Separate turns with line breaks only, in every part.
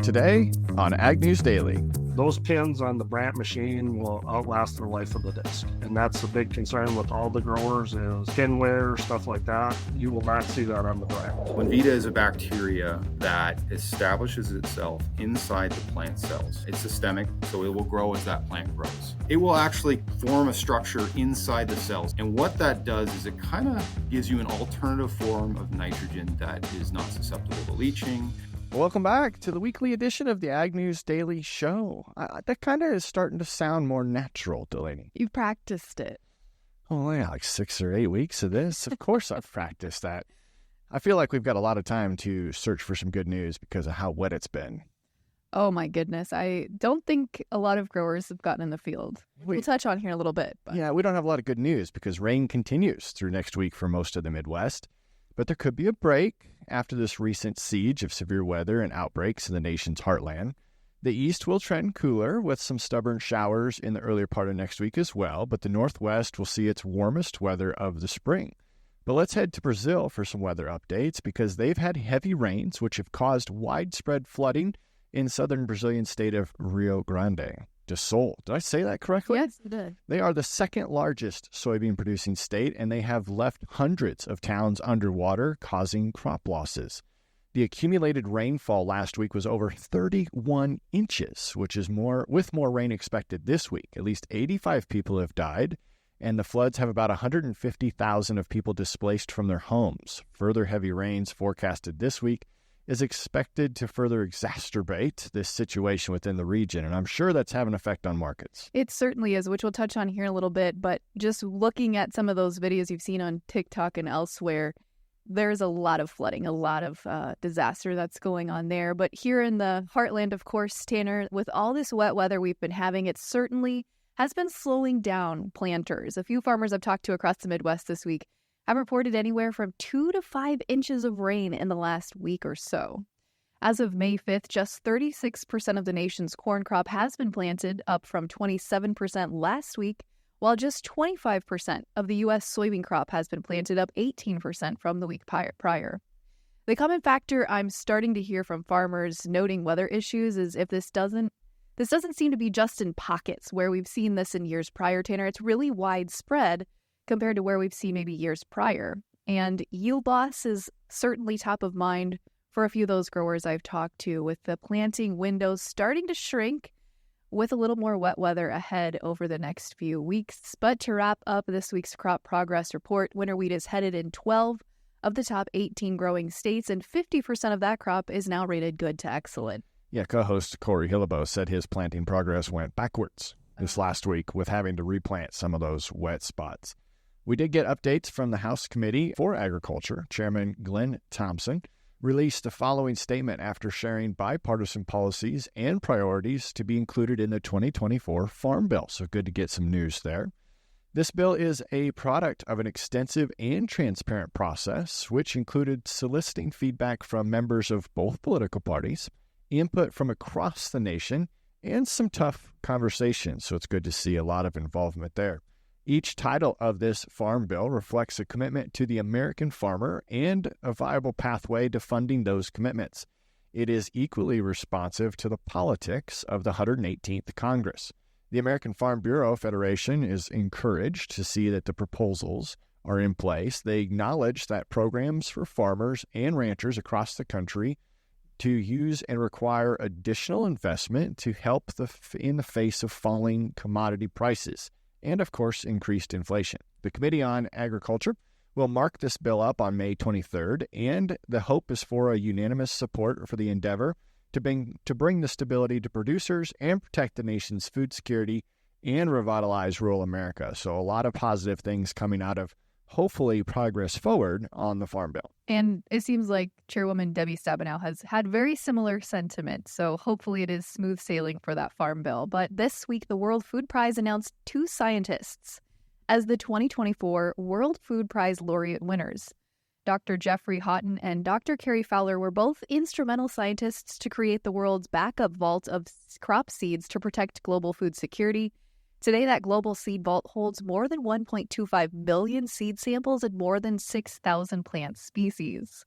Today on Ag News Daily.
Those pins on the Brandt machine will outlast the life of the disc. And that's the big concern with all the growers is pin wear, stuff like that. You will not see that on the Brandt.
Levita is a bacteria that establishes itself inside the plant cells. It's systemic, so it will grow as that plant grows. It will actually form a structure inside the cells. And what that does is it kind of gives you an alternative form of nitrogen that is not susceptible to leaching.
Welcome back to the weekly edition of the Ag News Daily Show. That kind of is starting to sound more natural, Delaney.
You've practiced it.
Oh, yeah, like 6 or 8 weeks of this. Of course I've practiced that. I feel like we've got a lot of time to search for some good news because of how wet it's been.
Oh, my goodness. I don't think a lot of growers have gotten in the field. We'll touch on here in a little bit. But...
Yeah, we don't have a lot of good news because rain continues through next week for most of the Midwest. But there could be a break after this recent siege of severe weather and outbreaks in the nation's heartland. The east will trend cooler with some stubborn showers in the earlier part of next week as well, but the northwest will see its warmest weather of the spring. But let's head to Brazil for some weather updates because they've had heavy rains which have caused widespread flooding in southern Brazilian state of Rio Grande do Sul. Did I say that correctly?
Yes, you did.
They are the second largest soybean producing state, and they have left hundreds of towns underwater, causing crop losses. The accumulated rainfall last week was over 31 inches, which is more rain expected this week. At least 85 people have died, and the floods have about 150,000 of people displaced from their homes. Further heavy rains forecasted this week is expected to further exacerbate this situation within the region, and I'm sure that's having an effect on markets.
It certainly is, which we'll touch on here in a little bit, but just looking at some of those videos you've seen on TikTok and elsewhere, there's a lot of flooding, a lot of disaster that's going on there. But here in the heartland, of course, Tanner, with all this wet weather we've been having, it certainly has been slowing down planters. A few farmers I've talked to across the Midwest this week have reported anywhere from 2 to 5 inches of rain in the last week or so. As of May 5th, just 36% of the nation's corn crop has been planted, up from 27% last week, while just 25% of the U.S. soybean crop has been planted, up 18% from the week prior. The common factor I'm starting to hear from farmers noting weather issues is if this doesn't seem to be just in pockets where we've seen this in years prior, Tanner. It's really widespread compared to where we've seen maybe years prior. And yield loss is certainly top of mind for a few of those growers I've talked to, with the planting windows starting to shrink with a little more wet weather ahead over the next few weeks. But to wrap up this week's crop progress report, winter wheat is headed in 12 of the top 18 growing states, and 50% of that crop is now rated good to excellent.
Yeah, co-host Corey Hillebo said his planting progress went backwards this last week with having to replant some of those wet spots. We did get updates from the House Committee for Agriculture. Chairman Glenn Thompson released the following statement after sharing bipartisan policies and priorities to be included in the 2024 Farm Bill. So good to get some news there. This bill is a product of an extensive and transparent process, which included soliciting feedback from members of both political parties, input from across the nation, and some tough conversations. So it's good to see a lot of involvement there. Each title of this farm bill reflects a commitment to the American farmer and a viable pathway to funding those commitments. It is equally responsive to the politics of the 118th Congress. The American Farm Bureau Federation is encouraged to see that the proposals are in place. They acknowledge that programs for farmers and ranchers across the country to use and require additional investment to help in the face of falling commodity prices and, of course, increased inflation. The Committee on Agriculture will mark this bill up on May 23rd, and the hope is for a unanimous support for the endeavor to bring the stability to producers and protect the nation's food security and revitalize rural America. So a lot of positive things coming out of, hopefully, progress forward on the Farm Bill.
And it seems like Chairwoman Debbie Stabenow has had very similar sentiment, so hopefully it is smooth sailing for that Farm Bill. But this week, the World Food Prize announced 2 scientists as the 2024 World Food Prize Laureate winners. Dr. Jeffrey Houghton and Dr. Carrie Fowler were both instrumental scientists to create the world's backup vault of crop seeds to protect global food security. Today, that global seed vault holds more than 1.25 billion seed samples and more than 6,000 plant species.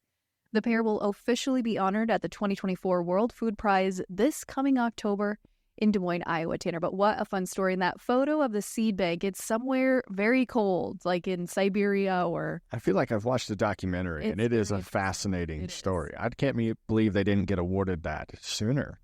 The pair will officially be honored at the 2024 World Food Prize this coming October in Des Moines, Iowa, Tanner. But what a fun story. And that photo of the seed bank, it's somewhere very cold, like in Siberia or...
I feel like I've watched the documentary, and it is a fascinating story. I can't believe they didn't get awarded that sooner.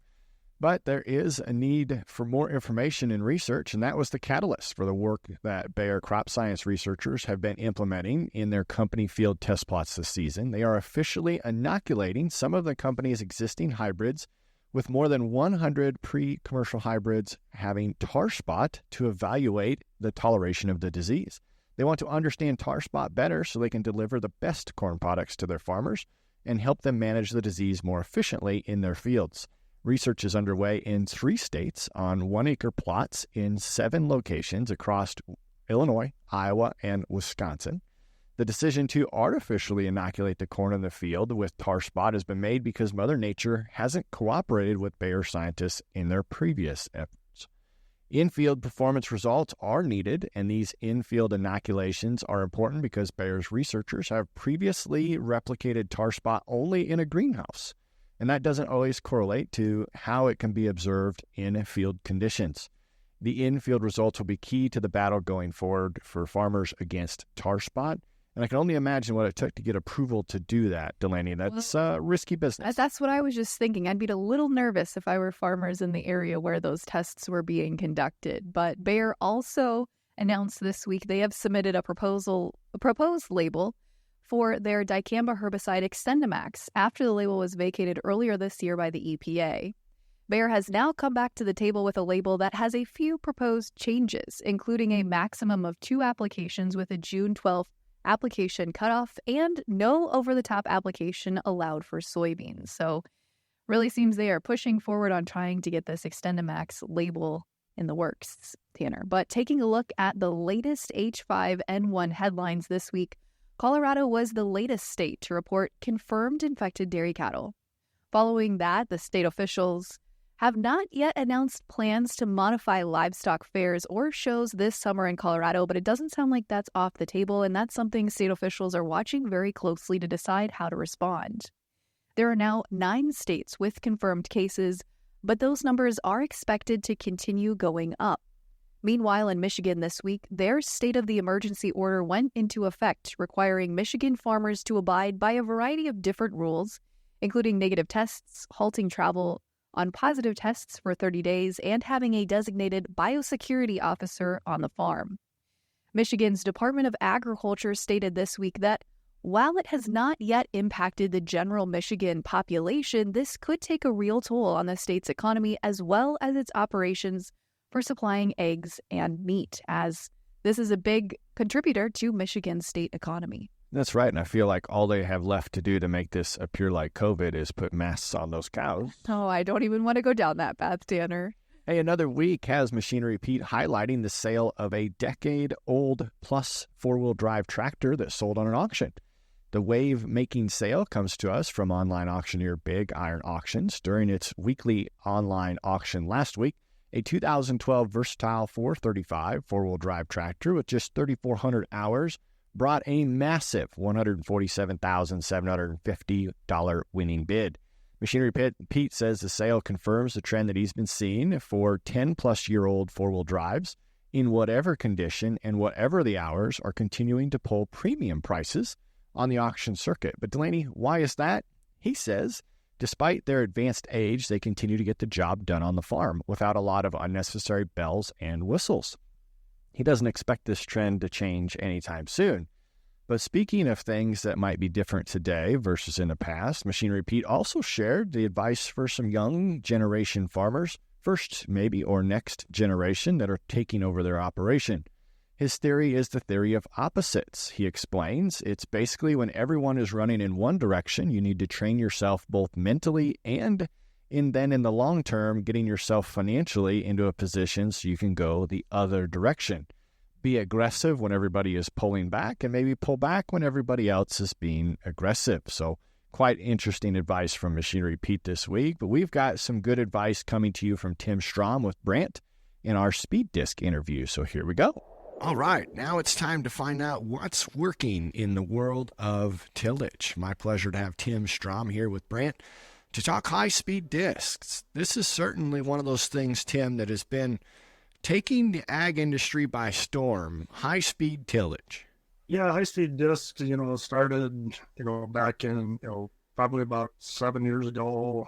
But there is a need for more information and research, and that was the catalyst for the work that Bayer crop science researchers have been implementing in their company field test plots this season. They are officially inoculating some of the company's existing hybrids with more than 100 pre-commercial hybrids having tar spot to evaluate the toleration of the disease. They want to understand tar spot better so they can deliver the best corn products to their farmers and help them manage the disease more efficiently in their fields. Research is underway in 3 states on 1-acre plots in 7 locations across Illinois, Iowa, and Wisconsin. The decision to artificially inoculate the corn in the field with tar spot has been made because Mother Nature hasn't cooperated with Bayer scientists in their previous efforts. In-field performance results are needed, and these in-field inoculations are important because Bayer's researchers have previously replicated tar spot only in a greenhouse, and that doesn't always correlate to how it can be observed in field conditions. The in-field results will be key to the battle going forward for farmers against tar spot. And I can only imagine what it took to get approval to do that, Delaney. That's risky business.
That's what I was just thinking. I'd be a little nervous if I were farmers in the area where those tests were being conducted. But Bayer also announced this week they have submitted a proposed label for their dicamba herbicide XtendiMax after the label was vacated earlier this year by the EPA. Bayer has now come back to the table with a label that has a few proposed changes, including a maximum of 2 applications with a June 12th application cutoff and no over-the-top application allowed for soybeans. So really seems they are pushing forward on trying to get this XtendiMax label in the works, Tanner. But taking a look at the latest H5N1 headlines this week, Colorado was the latest state to report confirmed infected dairy cattle. Following that, the state officials have not yet announced plans to modify livestock fairs or shows this summer in Colorado, but it doesn't sound like that's off the table, and that's something state officials are watching very closely to decide how to respond. There are now 9 states with confirmed cases, but those numbers are expected to continue going up. Meanwhile, in Michigan this week, their state of the emergency order went into effect, requiring Michigan farmers to abide by a variety of different rules, including negative tests, halting travel on positive tests for 30 days, and having a designated biosecurity officer on the farm. Michigan's Department of Agriculture stated this week that while it has not yet impacted the general Michigan population, this could take a real toll on the state's economy as well as its operations for supplying eggs and meat, as this is a big contributor to Michigan's state economy.
That's right, and I feel like all they have left to do to make this appear like COVID is put masks on those cows.
Oh, I don't even want to go down that path, Tanner.
Hey, another week has Machinery Pete highlighting the sale of a decade-old plus 4-wheel drive tractor that sold on an auction. The wave-making sale comes to us from online auctioneer Big Iron Auctions. During its weekly online auction last week, a 2012 Versatile 435 4-wheel drive tractor with just 3,400 hours brought a massive $147,750 winning bid. Machinery Pete says the sale confirms the trend that he's been seeing for 10-plus-year-old 4-wheel drives in whatever condition and whatever the hours are continuing to pull premium prices on the auction circuit. But Delaney, why is that? He says, despite their advanced age, they continue to get the job done on the farm without a lot of unnecessary bells and whistles. He doesn't expect this trend to change anytime soon. But speaking of things that might be different today versus in the past, Machinery Pete also shared the advice for some young generation farmers, first maybe or next generation, that are taking over their operation. His theory is the theory of opposites. He explains it's basically when everyone is running in one direction, you need to train yourself both mentally and then in the long term, getting yourself financially into a position so you can go the other direction. Be aggressive when everybody is pulling back, and maybe pull back when everybody else is being aggressive. So quite interesting advice from Machinery Pete this week. But we've got some good advice coming to you from Tim Strom with Brandt in our Speed Disc interview. So here we go. All right, now it's time to find out what's working in the world of tillage. My pleasure to have Tim Strom here with Brant to talk high-speed discs. This is certainly one of those things, Tim, that has been taking the ag industry by storm, high-speed tillage.
Yeah, high-speed discs, started, back in, probably about 7 years ago.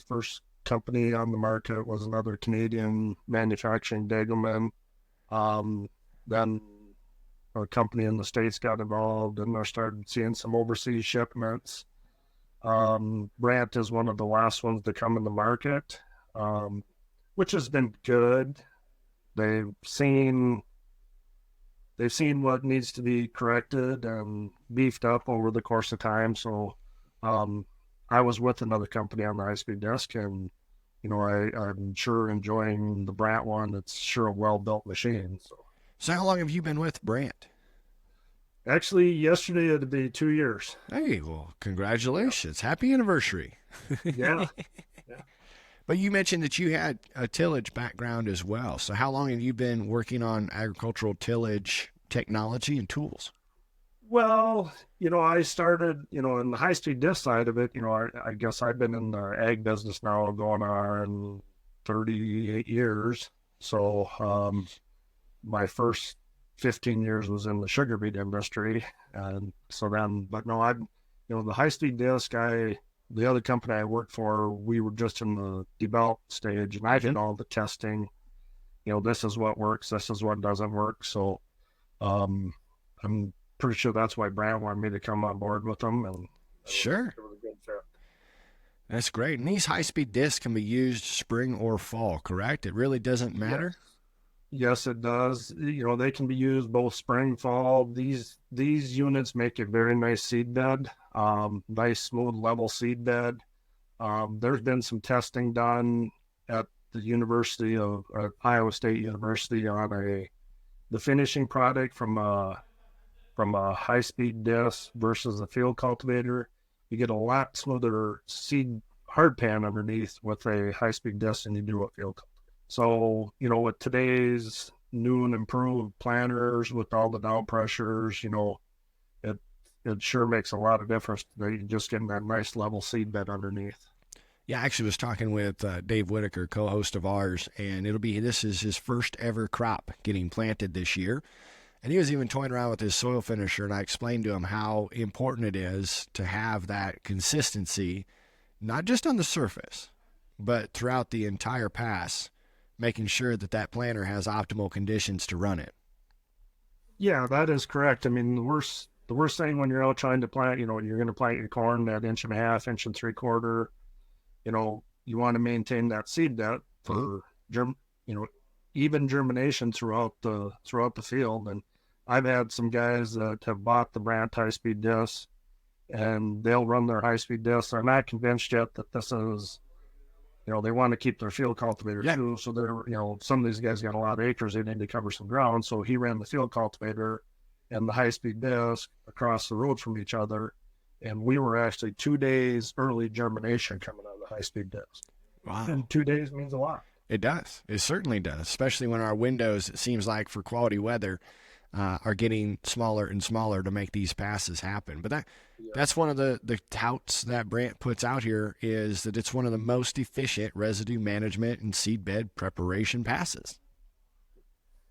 First company on the market was another Canadian manufacturing Degelman. Then a company in the States got involved, and I started seeing some overseas shipments. Brant is one of the last ones to come in the market, which has been good. They've seen what needs to be corrected and beefed up over the course of time. So I was with another company on the high-speed disc, and I'm sure enjoying the Brant one. It's sure a well-built machine.
So how long have you been with Brant?
Actually, yesterday it'd be 2 years.
Hey, well, congratulations. Yeah. Happy anniversary.
Yeah.
But you mentioned that you had a tillage background as well. So how long have you been working on agricultural tillage technology and tools?
Well, I started, in the high-speed disc side of it, I guess I've been in the ag business now going on 38 years. So my first 15 years was in the sugar beet industry. And so then, but no, the high-speed disc, the other company I worked for, we were just in the develop stage, and I did all the testing. This is what works, this is what doesn't work. So I'm pretty sure that's why Brant wanted me to come on board with them. And
sure.
It was a good fit.
That's great. And these high-speed discs can be used spring or fall, correct? It really doesn't matter?
Yes, it does. They can be used both spring, fall. These units make a very nice seed bed, nice, smooth, level seed bed. There's been some testing done at the University of Iowa State University on the finishing product from a high-speed disc versus a field cultivator. You get a lot smoother seed hard pan underneath with a high-speed disc than you do a field cultivator. So, with today's new and improved planters with all the down pressures, it sure makes a lot of difference. You're just getting that nice level seed bed underneath.
Yeah, I actually was talking with Dave Whitaker, co-host of ours, and this is his first ever crop getting planted this year. And he was even toying around with his soil finisher, and I explained to him how important it is to have that consistency, not just on the surface, but throughout the entire pass, making sure that planter has optimal conditions to run it.
Yeah, that is correct. I mean, the worst thing when you're out trying to plant, you're going to plant your corn at 1.5 inches, 1 3/4. You want to maintain that seed depth for even germination throughout the field. And I've had some guys that have bought the Brant high-speed disc, and they'll run their high-speed disc. They're not convinced yet that this is, they want to keep their field cultivator too. So they're, some of these guys got a lot of acres. They need to cover some ground. So he ran the field cultivator and the high-speed disc across the road from each other. And we were actually 2 days early germination coming out of the high-speed disc.
Wow.
And 2 days means a lot.
It does. It certainly does, especially when our windows, it seems like, for quality weather are getting smaller and smaller to make these passes happen. But that's one of the touts that Brant puts out here, is that it's one of the most efficient residue management and seed bed preparation passes.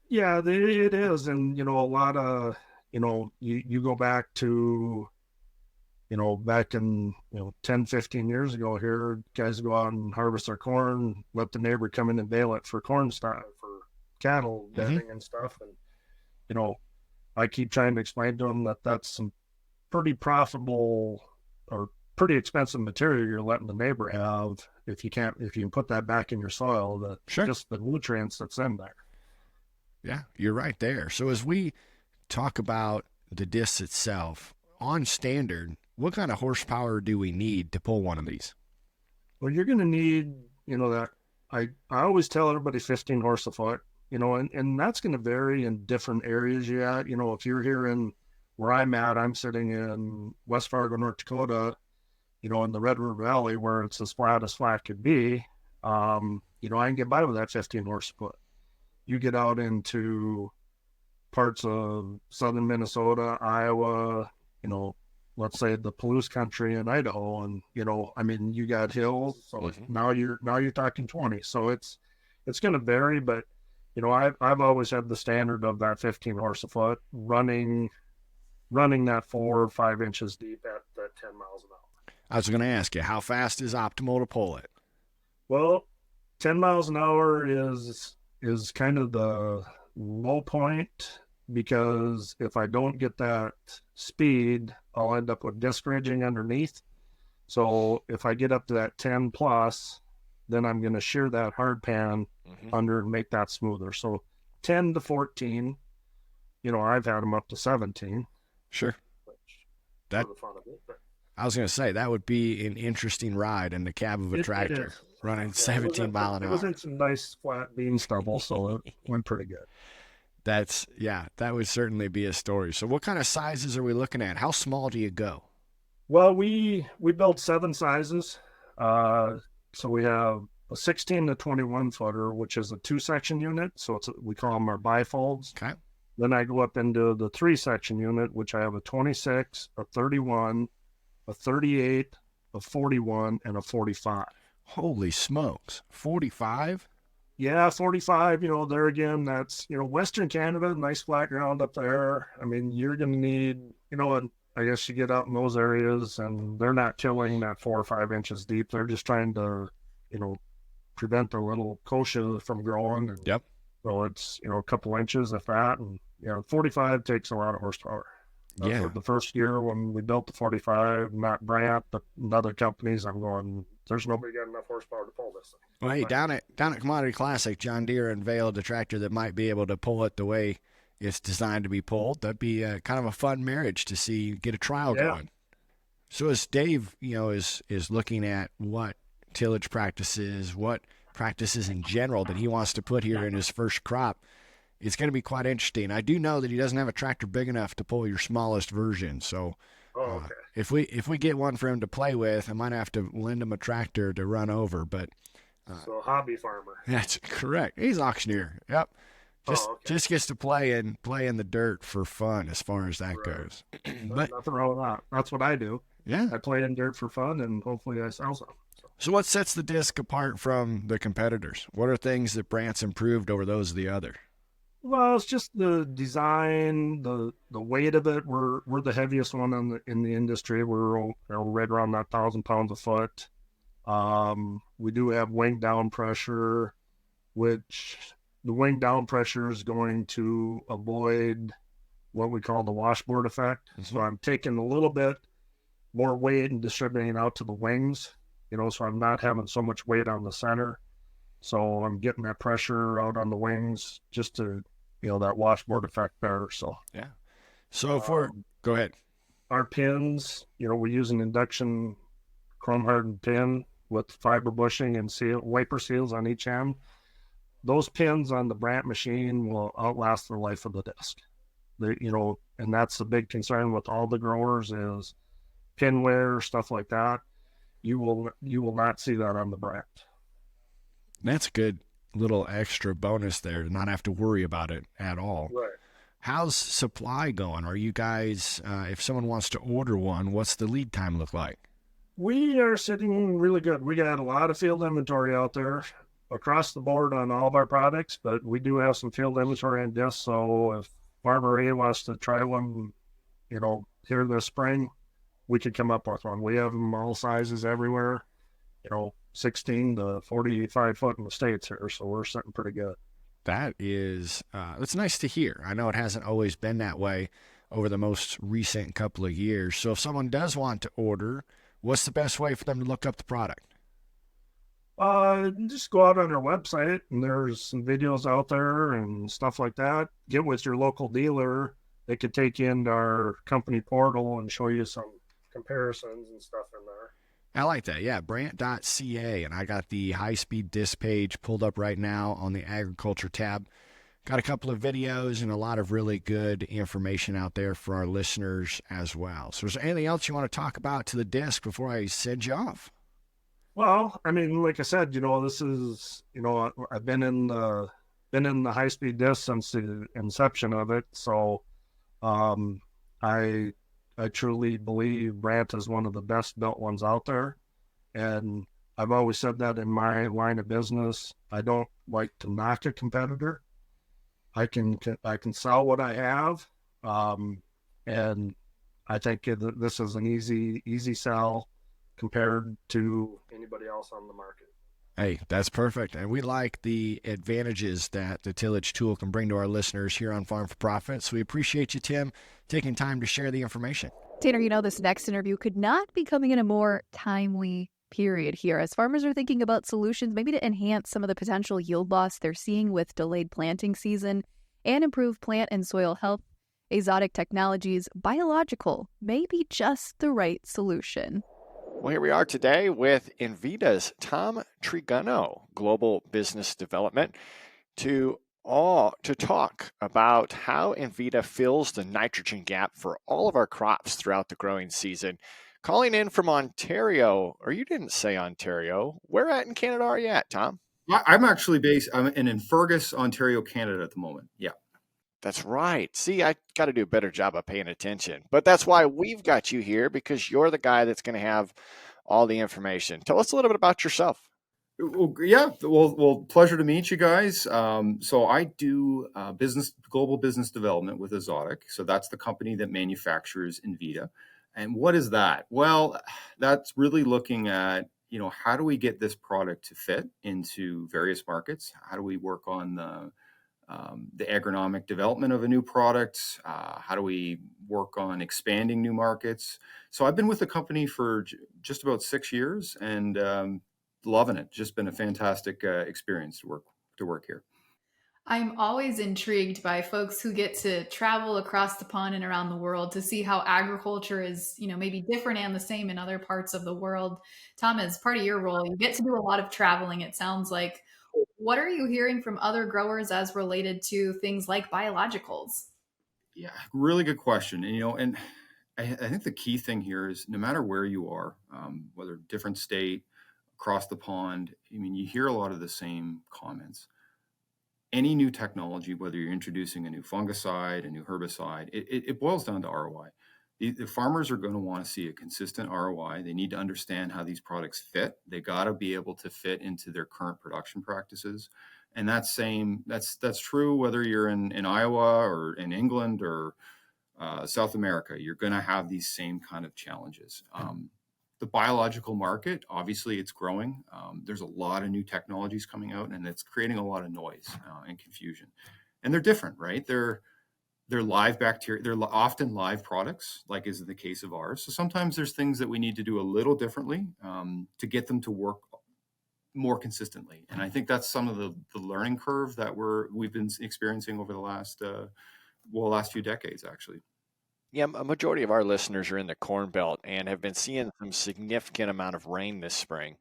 Yeah, it is. And, a lot of, you go back to, back in, 10, 15 years ago here, guys go out and harvest their corn, let the neighbor come in and bale it for corn stock, for cattle bedding and stuff. And, I keep trying to explain to them that that's some pretty profitable or pretty expensive material you're letting the neighbor have if you can put that back in your soil, just the nutrients that's in there.
Yeah, you're right there. So as we talk about the disc itself, on standard, what kind of horsepower do we need to pull one of these?
Well, you're going to need, that I always tell everybody 15 horse a foot, and that's going to vary in different areas you're at. If you're here in where I'm at, I'm sitting in West Fargo, North Dakota, in the Red River Valley, where it's as flat could be. I can get by with that 15 horse a foot. You get out into, parts of southern Minnesota, Iowa, let's say the Palouse country in Idaho, and I mean, you got hills, so now you're talking 20. So it's going to vary, but I've always had the standard of that 15 horse a foot running that 4 or 5 inches deep at that 10 miles an hour.
I was going to ask you, how fast is optimal to pull it?
Well, 10 miles an hour is kind of the low point, because if I don't get that speed, I'll end up with disc ridging underneath. So if I get up to that 10 plus, then I'm going to shear that hard pan under and make that smoother. So 10 to 14, I've had them up to 17.
Sure. That,
for the fun of it, but
I was going to say, that would be an interesting ride in the cab of a tractor running 17 mile an hour.
It was in some nice flat bean stubble, so it went pretty good.
That would certainly be a story. So what kind of sizes are we looking at? How small do you go?
Well, we built 7 sizes. So we have a 16 to 21 footer, which is a 2-section unit. So we call them our bifolds.
Okay.
Then I go up into the 3-section unit, which I have a 26, a 31, a 38, a 41, and a 45.
Holy smokes. 45?
Yeah, 45, there again, that's, Western Canada, nice flat ground up there. I mean, you're going to need, and I guess you get out in those areas and they're not tilling that 4 or 5 inches deep. They're just trying to, prevent the little kochia from growing. And
yep.
So it's, a couple inches if that. And, 45 takes a lot of horsepower.
Yeah.
The first year when we built the 45, not Brandt, but other companies, I'm going, there's nobody got enough horsepower to pull this thing.
Well, hey, down at Commodity Classic, John Deere unveiled a tractor that might be able to pull it the way it's designed to be pulled. That'd be kind of a fun marriage to see, get a trial going. So as Dave, is looking at what tillage practices, what practices in general that he wants to put here in his first crop, it's going to be quite interesting. I do know that he doesn't have a tractor big enough to pull your smallest version. So
okay.
If we get one for him to play with, I might have to lend him a tractor to run over. But
so hobby farmer.
That's correct. He's an auctioneer. Yep. Just gets to play in the dirt for fun as far as that goes. But
nothing wrong with that. That's what I do.
Yeah.
I play in dirt for fun, and hopefully I sell some.
So what sets the disc apart from the competitors? What are things that Brandt's improved over those of the other?
Well, it's just the design, the weight of it. We're the heaviest one in the industry. We're right around that 1,000 pounds a foot. We do have wing down pressure, which the wing down pressure is going to avoid what we call the washboard effect. So I'm taking a little bit more weight and distributing out to the wings, so I'm not having so much weight on the center. So I'm getting that pressure out on the wings just to, that washboard effect better. So,
yeah. So go ahead.
Our pins, we use an induction chrome hardened pin with fiber bushing and wiper seals on each end. Those pins on the Brandt machine will outlast the life of the disc. And that's the big concern with all the growers is pin wear, stuff like that. You will not see that on the Brandt.
That's a good little extra bonus there to not have to worry about it at all.
Right.
How's supply going? Are you guys, if someone wants to order one, what's the lead time look like?
We are sitting really good. We got a lot of field inventory out there across the board on all of our products, but we do have some field inventory on discs. So if Farmer A wants to try one, here this spring, we could come up with one. We have them all sizes everywhere, 16 to 45 foot in the States here. So we're sitting pretty good.
That is, it's nice to hear. I know it hasn't always been that way over the most recent couple of years. So if someone does want to order, what's the best way for them to look up the product?
Just go out on our website, and there's some videos out there and stuff like that. Get with your local dealer. They could take you into our company portal and show you some comparisons and stuff in there.
I like that. Yeah, Brandt.ca. And I got the high-speed disc page pulled up right now on the agriculture tab. Got a couple of videos and a lot of really good information out there for our listeners as well. So is there anything else you want to talk about to the disc before I send you off?
Well, I mean, like I said, this is, I've been in the been in the high-speed disc since the inception of it. So I truly believe Brandt is one of the best built ones out there. And I've always said that in my line of business. I don't like to knock a competitor. I can sell what I have, and I think this is an easy sell compared to anybody else on the market.
Hey, that's perfect. And we like the advantages that the tillage tool can bring to our listeners here on Farm for Profit. So we appreciate you, Tim, taking time to share the information.
Tanner, this next interview could not be coming in a more timely period here as farmers are thinking about solutions maybe to enhance some of the potential yield loss they're seeing with delayed planting season and improve plant and soil health. Exotic technologies, biological, may be just the right solution.
Well, here we are today with Envida's Tom Trigano, Global Business Development, to talk about how Envida fills the nitrogen gap for all of our crops throughout the growing season. Calling in from Ontario, or you didn't say Ontario. Where at in Canada are you at, Tom?
I'm actually I'm in Fergus, Ontario, Canada at the moment. Yeah.
That's right. See, I got to do a better job of paying attention. But that's why we've got you here, because you're the guy that's going to have all the information. Tell us a little bit about yourself.
Well, yeah. Well, pleasure to meet you guys. So I do global business development with Exotic. So that's the company that manufactures Envida. And what is that? Well, that's really looking at, how do we get this product to fit into various markets? How do we work on the agronomic development of a new product? How do we work on expanding new markets? So I've been with the company for just about 6 years and loving it. Just been a fantastic experience to work here.
I'm always intrigued by folks who get to travel across the pond and around the world to see how agriculture is, maybe different and the same in other parts of the world. Tom, as part of your role, you get to do a lot of traveling, it sounds like. What are you hearing from other growers as related to things like biologicals?
Yeah, really good question. And I think the key thing here is no matter where you are, whether different state, across the pond, you hear a lot of the same comments. Any new technology, whether you're introducing a new fungicide, a new herbicide, it boils down to ROI. The farmers are going to want to see a consistent ROI. They need to understand how these products fit. They got to be able to fit into their current production practices. And that's true whether you're in Iowa or in England or South America. You're going to have these same kind of challenges. The biological market, obviously, it's growing. There's a lot of new technologies coming out, and it's creating a lot of noise and confusion. And they're different, right? They're live bacteria. They're often live products, like is the case of ours. So sometimes there's things that we need to do a little differently to get them to work more consistently. And I think that's some of the learning curve that we've been experiencing over the last few decades, actually.
Yeah, a majority of our listeners are in the Corn Belt and have been seeing some significant amount of rain this spring,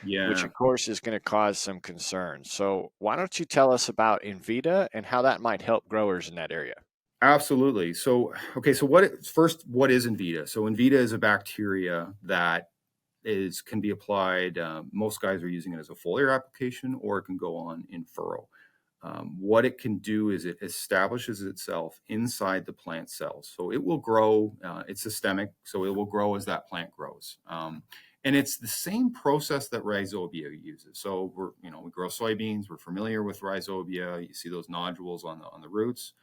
which of course is going to cause some concern. So why don't you tell us about Envida and how that might help growers in that area?
Absolutely. So what is Envida? So Envida is a bacteria that can be applied. Most guys are using it as a foliar application, or it can go on in furrow. What it can do is it establishes itself inside the plant cells. So it will grow, it's systemic, so it will grow as that plant grows. And it's the same process that rhizobia uses. So we grow soybeans, we're familiar with rhizobia. You see those nodules on the roots.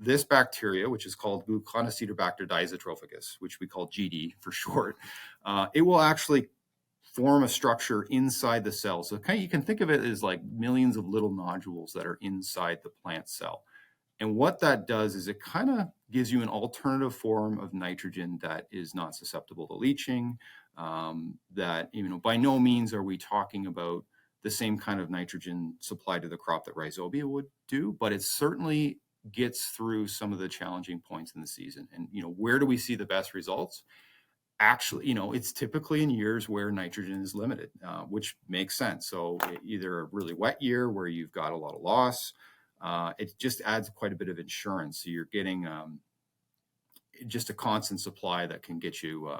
This bacteria, which is called Gluconacetabacter diazotrophicus, which we call GD for short, it will actually form a structure inside the cell. So you can think of it as like millions of little nodules that are inside the plant cell. And what that does is it kind of gives you an alternative form of nitrogen that is not susceptible to leaching. That, by no means are we talking about the same kind of nitrogen supply to the crop that rhizobia would do, but it certainly gets through some of the challenging points in the season. And, where do we see the best results? Actually, it's typically in years where nitrogen is limited, which makes sense. So either a really wet year where you've got a lot of loss, it just adds quite a bit of insurance. So you're getting just a constant supply that can get you,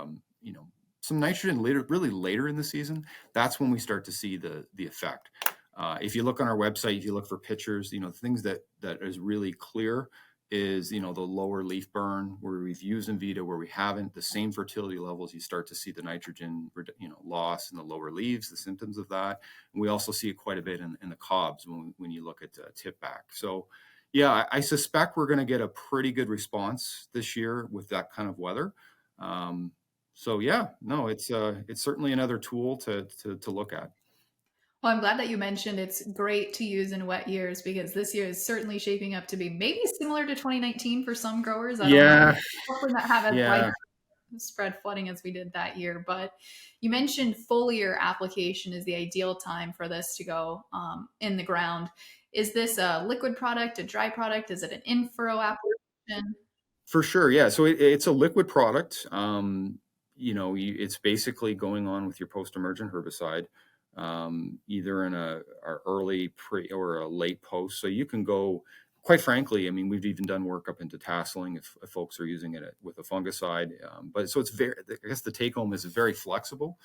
some nitrogen later in the season. That's when we start to see the effect. If you look on our website, if you look for pictures, things that is really clear is, the lower leaf burn where we've used Envita, where we haven't, the same fertility levels, you start to see the nitrogen, loss in the lower leaves, the symptoms of that. And we also see it quite a bit in the cobs when you look at tip back. So yeah, I suspect we're going to get a pretty good response this year with that kind of weather. So yeah, no, it's certainly another tool to look at.
Well, I'm glad that you mentioned it's great to use in wet years, because this year is certainly shaping up to be maybe similar to 2019 for some growers. I don't know. Hopefully not have as widespread flooding as we did that year. But you mentioned foliar application is the ideal time for this to go in the ground. Is this a liquid product, a dry product? Is it an in-furrow application?
For sure, yeah. So it's a liquid product. It's basically going on with your post-emergent herbicide, either in a early pre or a late post. So you can go, quite frankly, I mean, we've even done work up into tasseling if folks are using it with a fungicide. But so it's I guess the take home is very flexible.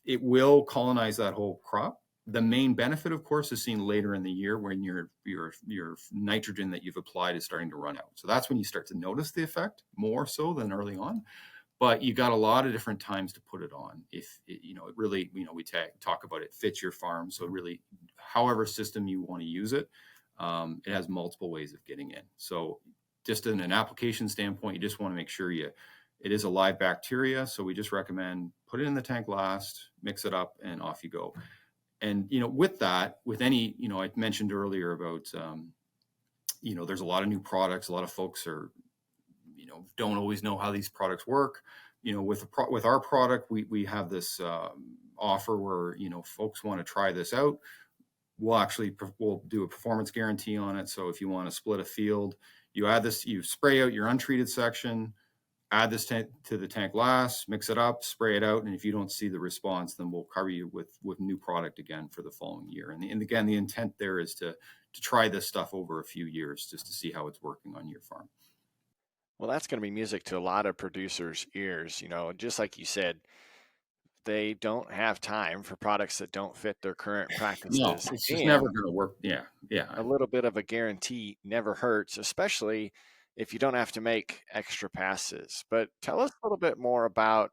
It will colonize that whole crop. The main benefit, of course, is seen later in the year when your nitrogen that you've applied is starting to run out. So that's when you start to notice the effect more so than early on. But you got a lot of different times to put it on. If it really, we talk about it fits your farm. So really, however system you want to use it, it has multiple ways of getting in. So just in an application standpoint, you just want to make sure it is a live bacteria. So we just recommend put it in the tank last, mix it up, and off you go. And, with that, with any, I mentioned earlier about, there's a lot of new products. A lot of folks are, don't always know how these products work. With our product, we have this offer where, folks want to try this out. We'll do a performance guarantee on it. So if you want to split a field, you add this, you spray out your untreated section, add this to the tank last, mix it up, spray it out. And if you don't see the response, then we'll cover you with new product again for the following year. And again, the intent there is to try this stuff over a few years just to see how it's working on your farm.
Well, that's going to be music to a lot of producers' ears. Just like you said, they don't have time for products that don't fit their current practices.
No, it's just never going to work. Yeah.
A little bit of a guarantee never hurts, especially if you don't have to make extra passes. But tell us a little bit more about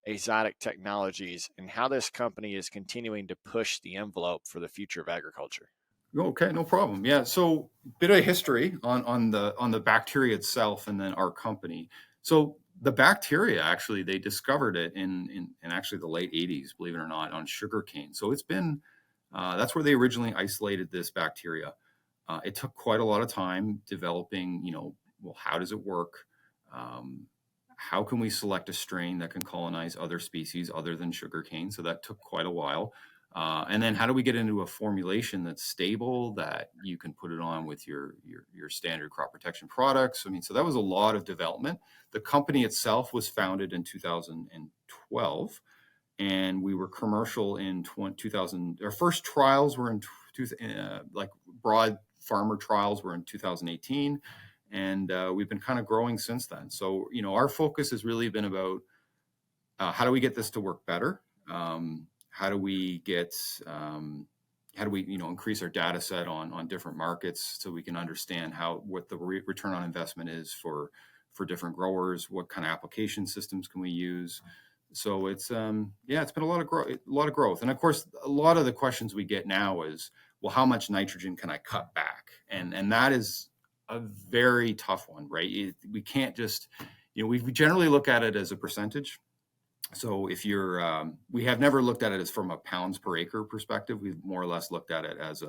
Exotic Technologies and how this company is continuing to push the envelope for the future of agriculture.
Okay, no problem. Yeah, so a bit of history on the bacteria itself and then our company. So the bacteria, actually, they discovered it in actually the late 80s, believe it or not, on sugarcane. So it's been, that's where they originally isolated this bacteria. It took quite a lot of time developing, well, how does it work? How can we select a strain that can colonize other species other than sugarcane? So that took quite a while. And then how do we get into a formulation that's stable, that you can put it on with your standard crop protection products? I mean, so that was a lot of development. The company itself was founded in 2012, and we were commercial in 2000. Our first trials were like broad farmer trials were in 2018. And we've been kind of growing since then. So, our focus has really been about how do we get this to work better? How do we increase our data set on different markets so we can understand what the return on investment is for different growers? What kind of application systems can we use? So it's it's been a lot of growth. And of course, a lot of the questions we get now is, well, how much nitrogen can I cut back? And that is a very tough one, right? We can't just, we generally look at it as a percentage. So if we have never looked at it as from a pounds per acre perspective. We've more or less looked at it as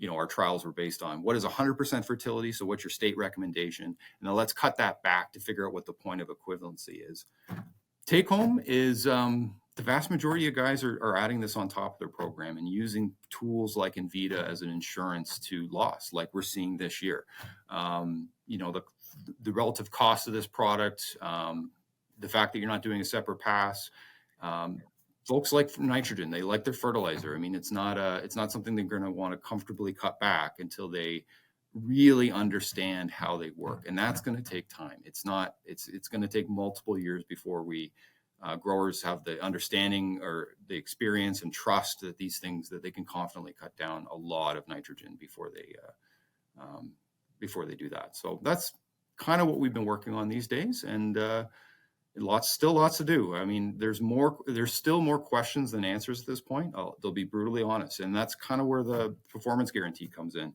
our trials were based on what is 100% fertility. So what's your state recommendation? And then let's cut that back to figure out what the point of equivalency is. Take home is the vast majority of guys are adding this on top of their program and using tools like Envita as an insurance to loss, like we're seeing this year. The relative cost of this product, the fact that you're not doing a separate pass, folks like nitrogen. They like their fertilizer. I mean, it's not something they're going to want to comfortably cut back until they really understand how they work, and that's going to take time. It's going to take multiple years before we growers have the understanding or the experience and trust that these things that they can confidently cut down a lot of nitrogen before they do that. So that's kind of what we've been working on these days, and lots to do. I mean, there's still more questions than answers at this point. They'll be brutally honest, and that's kind of where the performance guarantee comes in.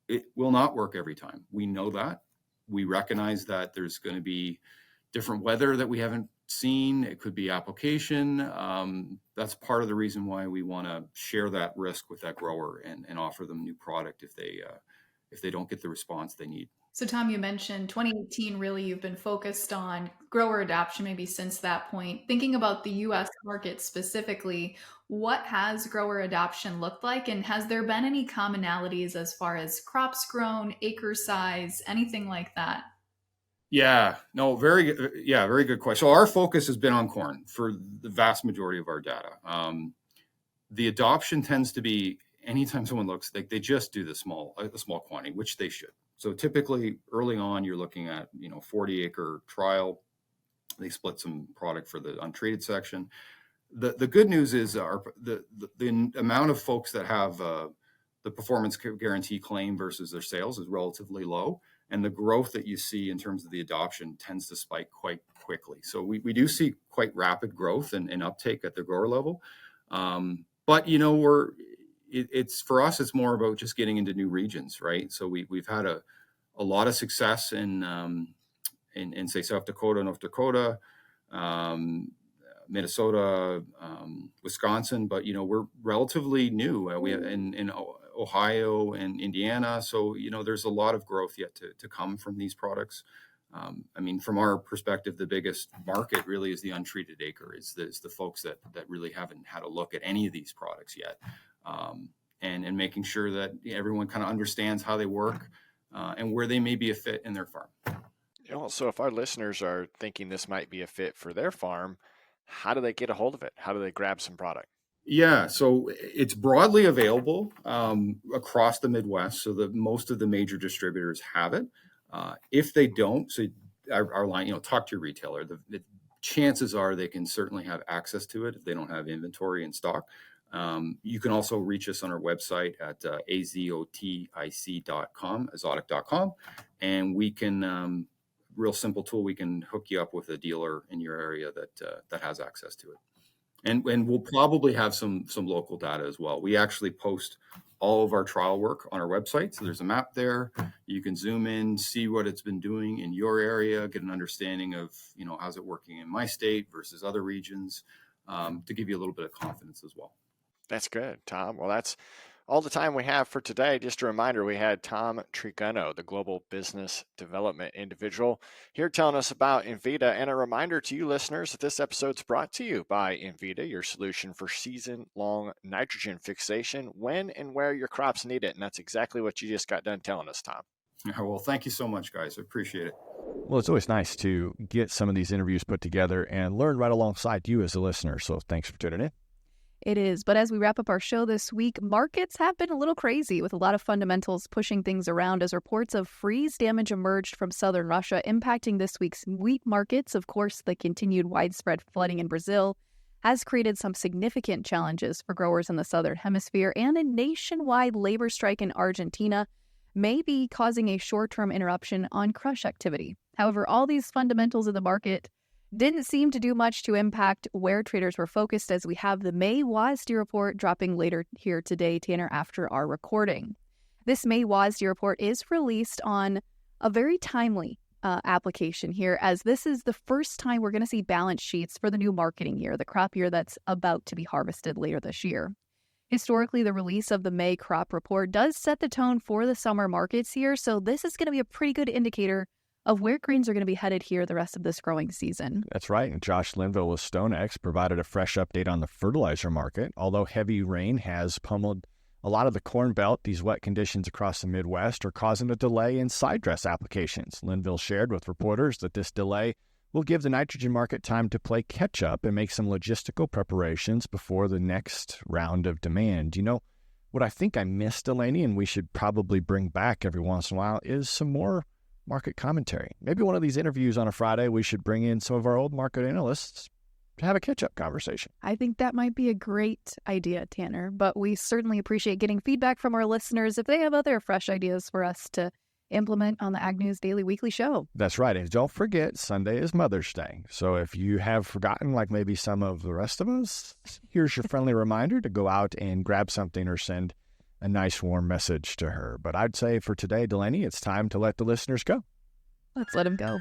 It will not work every time. We know that. We recognize that there's going to be different weather that we haven't seen. It could be application. That's part of the reason why we want to share that risk with that grower and offer them new product if they don't get the response they need.
So Tom, you mentioned 2018, really you've been focused on grower adoption maybe since that point. Thinking about the US market specifically, what has grower adoption looked like? And has there been any commonalities as far as crops grown, acre size, anything like that?
Yeah, no, very good question. So our focus has been on corn for the vast majority of our data. The adoption tends to be anytime someone looks, they just do the small quantity, which they should. So typically early on, you're looking at 40 acre trial. They split some product for the untreated section. The good news is the amount of folks that have the performance guarantee claim versus their sales is relatively low. And the growth that you see in terms of the adoption tends to spike quite quickly. So we do see quite rapid growth and uptake at the grower level. But it's for us, it's more about just getting into new regions, right? So we've had a lot of success in say South Dakota, North Dakota, Minnesota, Wisconsin, but we're relatively new. We have in Ohio and Indiana, so there's a lot of growth yet to come from these products. I mean, from our perspective, the biggest market really is the untreated acre. Is the folks that really haven't had a look at any of these products yet, and making sure that everyone kind of understands how they work and where they may be a fit in their farm.
So if our listeners are thinking this might be a fit for their farm, how do they get a hold of it? How do they grab some product?
Yeah, so it's broadly available across the Midwest. So most of the major distributors have it. If they don't, so our line, talk to your retailer. The chances are they can certainly have access to it if they don't have inventory in stock. You can also reach us on our website at azotic.com, azotic.com, and we can, real simple tool, we can hook you up with a dealer in your area that has access to it. And we'll probably have some local data as well. We actually post all of our trial work on our website. So there's a map there. You can zoom in, see what it's been doing in your area, get an understanding of, how's it working in my state versus other regions, to give you a little bit of confidence as well.
That's good, Tom. Well, that's all the time we have for today. Just a reminder, we had Tom Trigano, the Global Business Development Individual, here telling us about Envita. And a reminder to you listeners that this episode's brought to you by Envita, your solution for season-long nitrogen fixation when and where your crops need it. And that's exactly what you just got done telling us, Tom.
Well, thank you so much, guys. I appreciate it.
Well, it's always nice to get some of these interviews put together and learn right alongside you as a listener. So thanks for tuning in.
It is. But as we wrap up our show this week, markets have been a little crazy with a lot of fundamentals pushing things around as reports of freeze damage emerged from southern Russia, impacting this week's wheat markets. Of course, the continued widespread flooding in Brazil has created some significant challenges for growers in the southern hemisphere, and a nationwide labor strike in Argentina may be causing a short-term interruption on crush activity. However, all these fundamentals in the market didn't seem to do much to impact where traders were focused, as we have the May WASDE report dropping later here today, Tanner, after our recording. This May WASDE report is released on a very timely application here, as this is the first time we're going to see balance sheets for the new marketing year, the crop year that's about to be harvested later this year. Historically, the release of the May crop report does set the tone for the summer markets here, so this is going to be a pretty good indicator of where grains are going to be headed here the rest of this growing season.
That's right. And Josh Linville with StoneX provided a fresh update on the fertilizer market. Although heavy rain has pummeled a lot of the corn belt, these wet conditions across the Midwest are causing a delay in side dress applications. Linville shared with reporters that this delay will give the nitrogen market time to play catch up and make some logistical preparations before the next round of demand. What I think I missed, Delaney, and we should probably bring back every once in a while, is some more market commentary. Maybe one of these interviews on a Friday, we should bring in some of our old market analysts, have a catch-up conversation.
I think that might be a great idea, Tanner, but we certainly appreciate getting feedback from our listeners if they have other fresh ideas for us to implement on the Ag News Daily Weekly Show.
That's right. And don't forget, Sunday is Mother's Day. So if you have forgotten, like maybe some of the rest of us, here's your friendly reminder to go out and grab something or send a nice warm message to her. But I'd say for today, Delaney, it's time to let the listeners go.
Let's let them go.